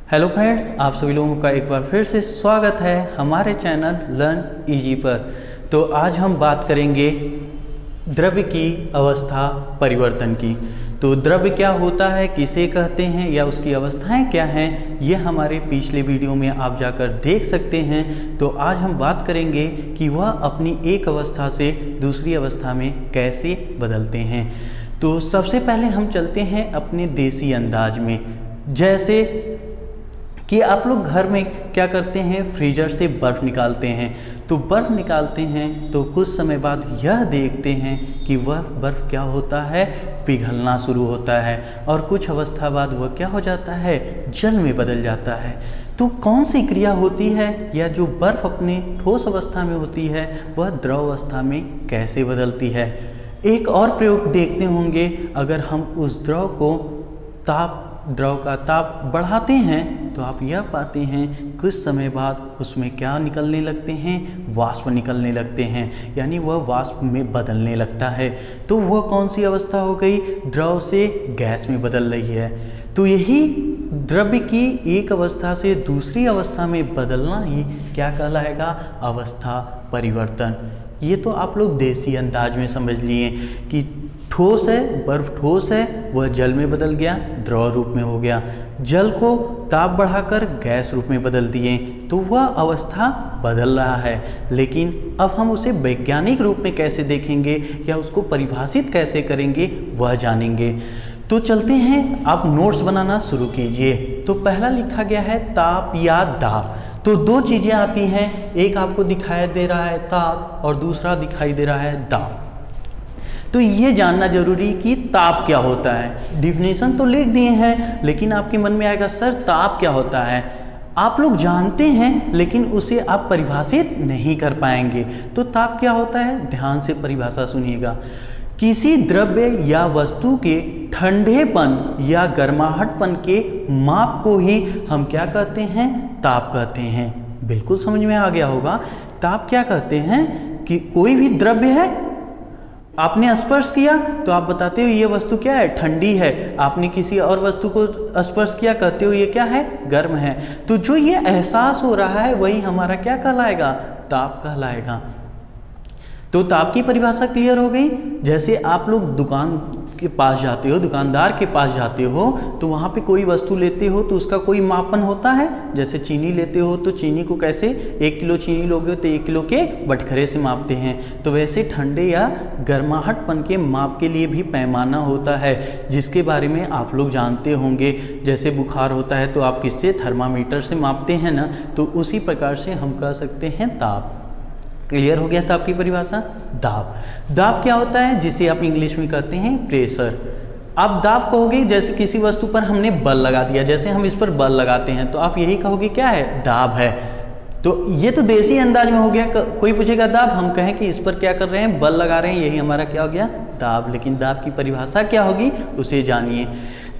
Hello friends, आप सभी लोगों का एक बार फिर से स्वागत है हमारे चैनल लर्न इजी पर। तो आज हम बात करेंगे द्रव्य की अवस्था परिवर्तन की। तो द्रव्य क्या होता है, किसे कहते हैं या उसकी अवस्थाएं क्या हैं, ये हमारे पिछले वीडियो में आप जाकर देख सकते हैं। तो आज हम बात करेंगे कि वह अपनी एक अवस्था से दूसरी अवस्था में कैसे बदलते हैं। तो सबसे पहले हम चलते हैं अपने देसी अंदाज में, जैसे कि आप लोग घर में क्या करते हैं, फ्रीजर से बर्फ़ निकालते हैं। तो बर्फ़ निकालते हैं तो कुछ समय बाद यह देखते हैं कि वह बर्फ़ क्या होता है, पिघलना शुरू होता है और कुछ अवस्था बाद वह क्या हो जाता है, जल में बदल जाता है। तो कौन सी क्रिया होती है, या जो बर्फ़ अपने ठोस अवस्था में होती है वह द्रव अवस्था में कैसे बदलती है। एक और प्रयोग देखते होंगे, अगर हम उस द्रव का ताप बढ़ाते हैं तो आप यह पाते हैं कुछ समय बाद उसमें क्या निकलने लगते हैं, वाष्प निकलने लगते हैं, यानी वह वाष्प में बदलने लगता है। तो वह कौन सी अवस्था हो गई, द्रव से गैस में बदल रही है। तो यही द्रव्य की एक अवस्था से दूसरी अवस्था में बदलना ही क्या कहलाएगा, अवस्था परिवर्तन। ये तो आप लोग देसी अंदाज में समझ लिए कि ठोस है, बर्फ ठोस है, वह जल में बदल गया, द्रव रूप में हो गया। जल को ताप बढ़ाकर गैस रूप में बदल दिए तो वह अवस्था बदल रहा है। लेकिन अब हम उसे वैज्ञानिक रूप में कैसे देखेंगे या उसको परिभाषित कैसे करेंगे वह जानेंगे। तो चलते हैं, आप नोट्स बनाना शुरू कीजिए। तो पहला लिखा गया है ताप या दाब। तो दो चीज़ें आती हैं, एक आपको दिखाई दे रहा है ताप और दूसरा दिखाई दे रहा है दाब। तो ये जानना जरूरी कि ताप क्या होता है। डिफिनेशन तो लिख दिए हैं, लेकिन आपके मन में आएगा सर ताप क्या होता है। आप लोग जानते हैं लेकिन उसे आप परिभाषित नहीं कर पाएंगे। तो ताप क्या होता है, ध्यान से परिभाषा सुनिएगा। किसी द्रव्य या वस्तु के ठंडेपन या गर्माहटपन के माप को ही हम क्या कहते हैं, ताप कहते हैं। बिल्कुल समझ में आ गया होगा। ताप क्या कहते हैं कि कोई भी द्रव्य है, आपने स्पर्श किया तो आप बताते हो ये वस्तु क्या है, ठंडी है। आपने किसी और वस्तु को स्पर्श किया, कहते हो ये क्या है, गर्म है। तो जो ये एहसास हो रहा है वही हमारा क्या कहलाएगा, ताप कहलाएगा। तो ताप की परिभाषा क्लियर हो गई। जैसे आप लोग दुकान के पास जाते हो, दुकानदार के पास जाते हो, तो वहाँ पे कोई वस्तु लेते हो तो उसका कोई मापन होता है। जैसे चीनी लेते हो तो चीनी को कैसे, 1 किलो चीनी लोगे तो 1 किलो के बटखरे से मापते हैं। तो वैसे ठंडे या गर्माहटपन के माप के लिए भी पैमाना होता है, जिसके बारे में आप लोग जानते होंगे। जैसे बुखार होता है तो आप किससे, थर्मामीटर से मापते हैं ना। तो उसी प्रकार से हम कह सकते हैं ताप। क्लियर हो गया ताप की परिभाषा। दाब, दाब क्या होता है, जिसे आप इंग्लिश में कहते हैं प्रेशर। आप दाब कहोगे जैसे किसी वस्तु पर हमने बल लगा दिया, जैसे हम इस पर बल लगाते हैं तो आप यही कहोगे क्या है, दाब है। तो ये तो देसी अंदाज में हो गया। कोई पूछेगा दाब, हम कहें कि इस पर क्या कर रहे हैं, बल लगा रहे हैं, यही हमारा क्या हो गया, दाब। लेकिन दाब की परिभाषा क्या होगी उसे जानिए।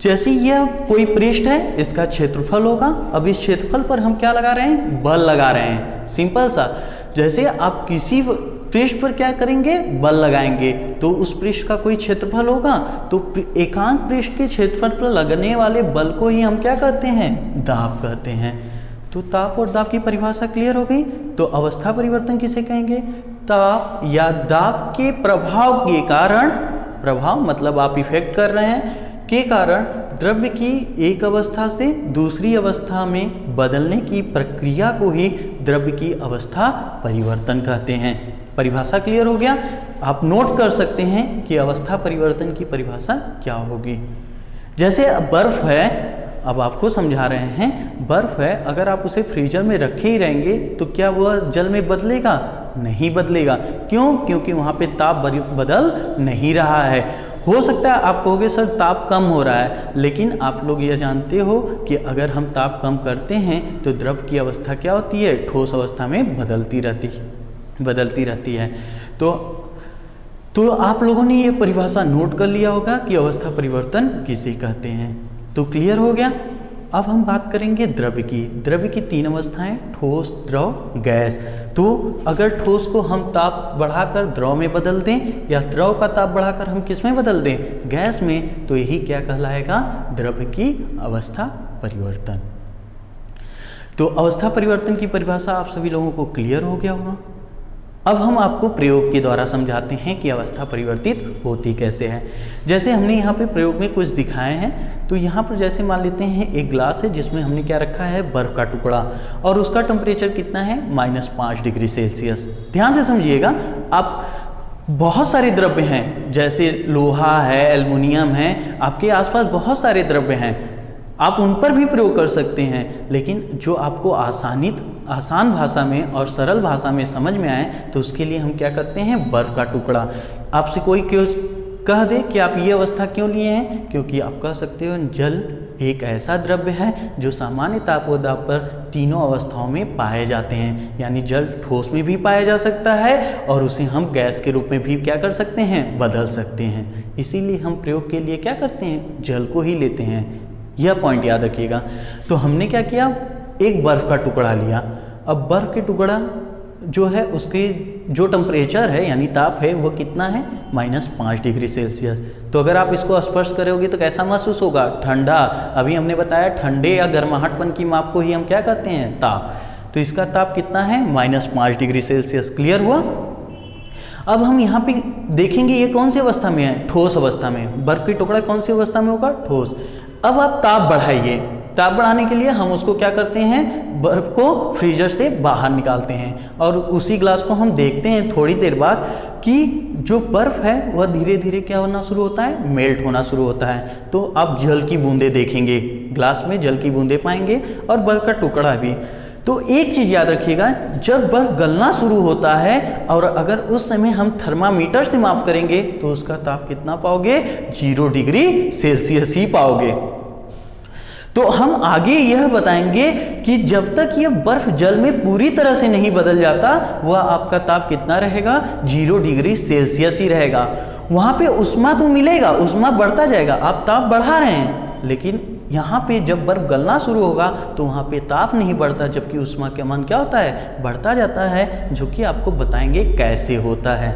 जैसे यह कोई पृष्ठ है, इसका क्षेत्रफल होगा। अब इस क्षेत्रफल पर हम क्या लगा रहे हैं, बल लगा रहे हैं, सिंपल सा। जैसे आप किसी पृष्ठ पर क्या करेंगे, बल लगाएंगे, तो उस पृष्ठ का कोई क्षेत्रफल होगा। तो एकांक पृष्ठ के क्षेत्रफल पर लगने वाले बल को ही हम क्या कहते हैं, दाब कहते हैं। तो ताप और दाब की परिभाषा क्लियर हो गई। तो अवस्था परिवर्तन किसे कहेंगे, ताप या दाब के प्रभाव के कारण, प्रभाव मतलब आप इफेक्ट कर रहे हैं, के कारण द्रव्य की एक अवस्था से दूसरी अवस्था में बदलने की प्रक्रिया को ही द्रव्य की अवस्था परिवर्तन कहते हैं। परिभाषा क्लियर हो गया। आप नोट कर सकते हैं कि अवस्था परिवर्तन की परिभाषा क्या होगी। जैसे बर्फ है, अब आपको समझा रहे हैं, बर्फ है, अगर आप उसे फ्रीजर में रखे ही रहेंगे तो क्या वह जल में बदलेगा, नहीं बदलेगा। क्यों, क्योंकि वहाँ पे ताप बदल नहीं रहा है। हो सकता है आप कहोगे सर ताप कम हो रहा है, लेकिन आप लोग यह जानते हो कि अगर हम ताप कम करते हैं तो द्रव की अवस्था क्या होती है, ठोस अवस्था में बदलती रहती है। तो आप लोगों ने ये परिभाषा नोट कर लिया होगा कि अवस्था परिवर्तन किसे कहते हैं। तो क्लियर हो गया। अब हम बात करेंगे द्रव्य की। द्रव्य की 3 अवस्थाएं, ठोस, द्रव, गैस। तो अगर ठोस को हम ताप बढ़ाकर द्रव में बदल दें या द्रव का ताप बढ़ाकर हम किस में बदल दें, गैस में, तो यही क्या कहलाएगा, द्रव्य की अवस्था परिवर्तन। तो अवस्था परिवर्तन की परिभाषा आप सभी लोगों को क्लियर हो गया होगा। अब हम आपको प्रयोग के द्वारा समझाते हैं कि अवस्था परिवर्तित होती कैसे है। जैसे हमने यहाँ पे प्रयोग में कुछ दिखाए हैं, तो यहाँ पर जैसे मान लेते हैं एक ग्लास है जिसमें हमने क्या रखा है, बर्फ़ का टुकड़ा, और उसका टेम्परेचर कितना है, -5 डिग्री सेल्सियस। ध्यान से समझिएगा, आप बहुत सारे द्रव्य हैं, जैसे लोहा है, एल्युमिनियम है, आपके आसपास बहुत सारे द्रव्य हैं, आप उन पर भी प्रयोग कर सकते हैं, लेकिन जो आपको आसान भाषा में और सरल भाषा में समझ में आए तो उसके लिए हम क्या करते हैं, बर्फ़ का टुकड़ा। आपसे कोई क्यों कह दे कि आप ये अवस्था क्यों लिए हैं, क्योंकि आप कह सकते हो जल एक ऐसा द्रव्य है जो सामान्य ताप व दाब पर तीनों अवस्थाओं में पाए जाते हैं, यानी जल ठोस में भी पाया जा सकता है और उसे हम गैस के रूप में भी क्या कर सकते हैं, बदल सकते हैं। इसीलिए हम प्रयोग के लिए क्या करते हैं, जल को ही लेते हैं। यह पॉइंट याद रखिएगा। तो हमने क्या किया, एक बर्फ़ का टुकड़ा लिया। अब बर्फ़ के टुकड़ा जो है उसके जो टेम्परेचर है यानी ताप है वो कितना है, -5 डिग्री सेल्सियस। तो अगर आप इसको स्पर्श करोगे तो कैसा महसूस होगा, ठंडा। अभी हमने बताया ठंडे या गर्माहटपन की माप को ही हम क्या कहते हैं, ताप। तो इसका ताप कितना है, -5 डिग्री सेल्सियस। क्लियर हुआ। अब हम यहाँ पे देखेंगे ये कौन सी अवस्था में है, ठोस अवस्था में। बर्फ़ की टुकड़ा कौन सी अवस्था में होगा, ठोस। अब आप ताप बढ़ाइए। ताप बढ़ाने के लिए हम उसको क्या करते हैं, बर्फ़ को फ्रीजर से बाहर निकालते हैं और उसी ग्लास को हम देखते हैं थोड़ी देर बाद कि जो बर्फ़ है वह धीरे धीरे क्या होना शुरू होता है, मेल्ट होना शुरू होता है। तो आप जल की बूंदें देखेंगे, ग्लास में जल की बूंदें पाएंगे और बर्फ़ का टुकड़ा भी। तो एक चीज़ याद रखिएगा, जब बर्फ़ गलना शुरू होता है और अगर उस समय हम थर्मामीटर से माप करेंगे तो उसका ताप कितना पाओगे, 0 डिग्री सेल्सियस ही पाओगे। तो हम आगे यह बताएंगे कि जब तक यह बर्फ़ जल में पूरी तरह से नहीं बदल जाता वह आपका ताप कितना रहेगा, 0 डिग्री सेल्सियस ही रहेगा। वहाँ पे उष्मा तो मिलेगा, उष्मा बढ़ता जाएगा, आप ताप बढ़ा रहे हैं, लेकिन यहाँ पे जब बर्फ़ गलना शुरू होगा तो वहाँ पे ताप नहीं बढ़ता, जबकि उष्मा का मान क्या होता है, बढ़ता जाता है, जो कि आपको बताएंगे कैसे होता है।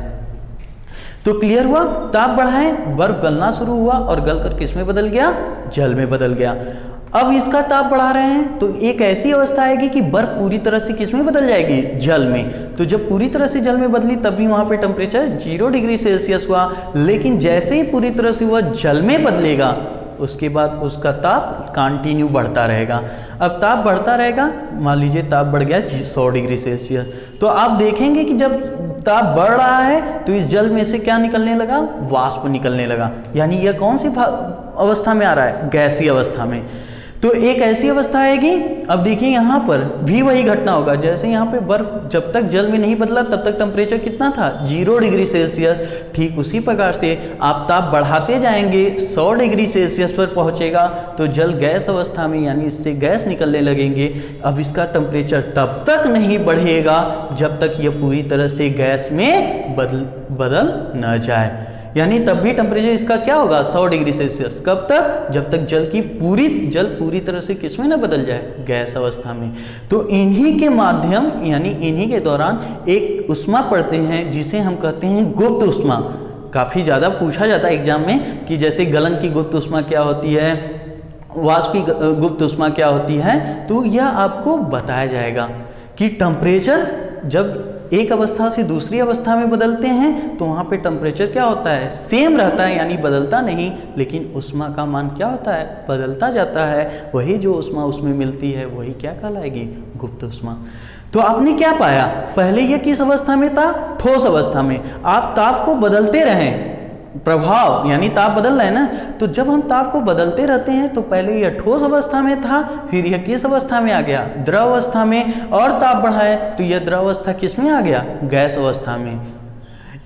तो क्लियर हुआ, ताप बढ़ाएं, बर्फ़ गलना शुरू हुआ और गलकर किस में बदल गया, जल में बदल गया। अब इसका ताप बढ़ा रहे हैं तो एक ऐसी अवस्था आएगी कि बर्फ़ पूरी तरह से किस में बदल जाएगी, जल में। तो जब पूरी तरह से जल में बदली तब भी वहाँ पे टेम्परेचर 0 डिग्री सेल्सियस हुआ, लेकिन जैसे ही पूरी तरह से वह जल में बदलेगा उसके बाद उसका ताप कंटिन्यू बढ़ता रहेगा। अब ताप बढ़ता रहेगा, मान लीजिए ताप बढ़ गया 100 डिग्री सेल्सियस, तो आप देखेंगे कि जब ताप बढ़ रहा है तो इस जल में से क्या निकलने लगा, वाष्प निकलने लगा। यानी यह कौन सी अवस्था में आ रहा है, गैसीय अवस्था में। तो एक ऐसी अवस्था आएगी। अब देखिए यहाँ पर भी वही घटना होगा, जैसे यहाँ पे बर्फ जब तक जल में नहीं बदला तब तक टेम्परेचर कितना था, 0 डिग्री सेल्सियस। ठीक उसी प्रकार से आप ताप बढ़ाते जाएंगे, 100 डिग्री सेल्सियस पर पहुँचेगा तो जल गैस अवस्था में, यानी इससे गैस निकलने लगेंगे। अब इसका टेम्परेचर तब तक नहीं बढ़ेगा जब तक यह पूरी तरह से गैस में बदल न जाए, यानी तब भी टेम्परेचर इसका क्या होगा, 100 डिग्री सेल्सियस। कब तक, जब तक जल पूरी तरह से किसमें ना बदल जाए, गैस अवस्था में। तो इन्हीं के माध्यम यानी इन्हीं के दौरान एक उष्मा पढ़ते हैं जिसे हम कहते हैं गुप्त उष्मा। काफ़ी ज़्यादा पूछा जाता है एग्जाम में कि जैसे गलन की गुप्त उष्मा क्या होती है, वाष्प की गुप्त उष्मा क्या होती है। तो यह आपको बताया जाएगा कि टेम्परेचर जब एक अवस्था से दूसरी अवस्था में बदलते हैं तो वहाँ पे टेम्परेचर क्या होता है, सेम रहता है, यानी बदलता नहीं, लेकिन उष्मा का मान क्या होता है, बदलता जाता है। वही जो उष्मा उसमें मिलती है वही क्या कहलाएगी, गुप्त उष्मा। तो आपने क्या पाया, पहले ये किस अवस्था में था, ठोस अवस्था में। आप ताप को बदलते रहें, प्रभाव यानी ताप बदल रहा है ना, तो जब हम ताप को बदलते रहते हैं तो पहले यह ठोस अवस्था में था, फिर यह किस अवस्था में आ गया, द्रव अवस्था में, और ताप बढ़ाए तो यह द्रव अवस्था किस में आ गया, गैस अवस्था में।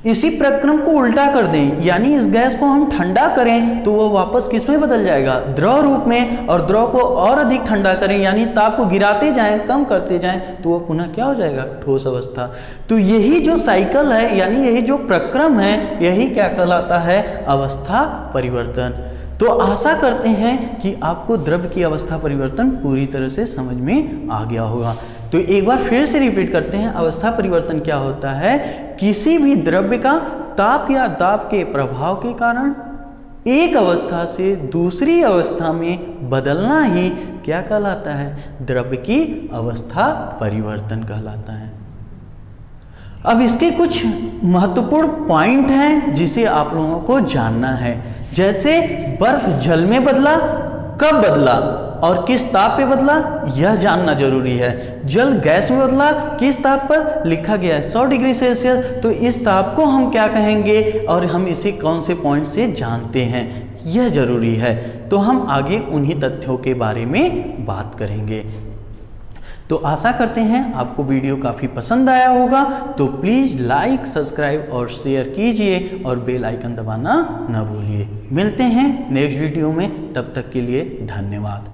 इसी प्रक्रम को उल्टा कर दें, यानी इस गैस को हम ठंडा करें तो वह वापस किस में बदल जाएगा, द्रव रूप में, और द्रव को और अधिक ठंडा करें यानी ताप को गिराते जाएं, कम करते जाएं तो वह पुनः क्या हो जाएगा, ठोस अवस्था। तो यही जो साइकिल है यानी यही जो प्रक्रम है यही क्या कहलाता है, अवस्था परिवर्तन। तो आशा करते हैं कि आपको द्रव्य की अवस्था परिवर्तन पूरी तरह से समझ में आ गया होगा। तो एक बार फिर से रिपीट करते हैं, अवस्था परिवर्तन क्या होता है, किसी भी द्रव्य का ताप या दाब के प्रभाव के कारण एक अवस्था से दूसरी अवस्था में बदलना ही क्या कहलाता है? द्रव्य की अवस्था परिवर्तन कहलाता है। अब इसके कुछ महत्वपूर्ण पॉइंट हैं जिसे आप लोगों को जानना है। जैसे बर्फ जल में बदला, कब बदला और किस ताप पे बदला, यह जानना जरूरी है। जल गैस में बदला, किस ताप पर? लिखा गया है 100 डिग्री सेल्सियस। तो इस ताप को हम क्या कहेंगे और हम इसे कौन से पॉइंट से जानते हैं, यह जरूरी है। तो हम आगे उन्हीं तथ्यों के बारे में बात करेंगे। तो आशा करते हैं आपको वीडियो काफ़ी पसंद आया होगा। तो प्लीज़ लाइक, सब्सक्राइब और शेयर कीजिए और बेल आइकन दबाना न भूलिए। मिलते हैं नेक्स्ट वीडियो में, तब तक के लिए धन्यवाद।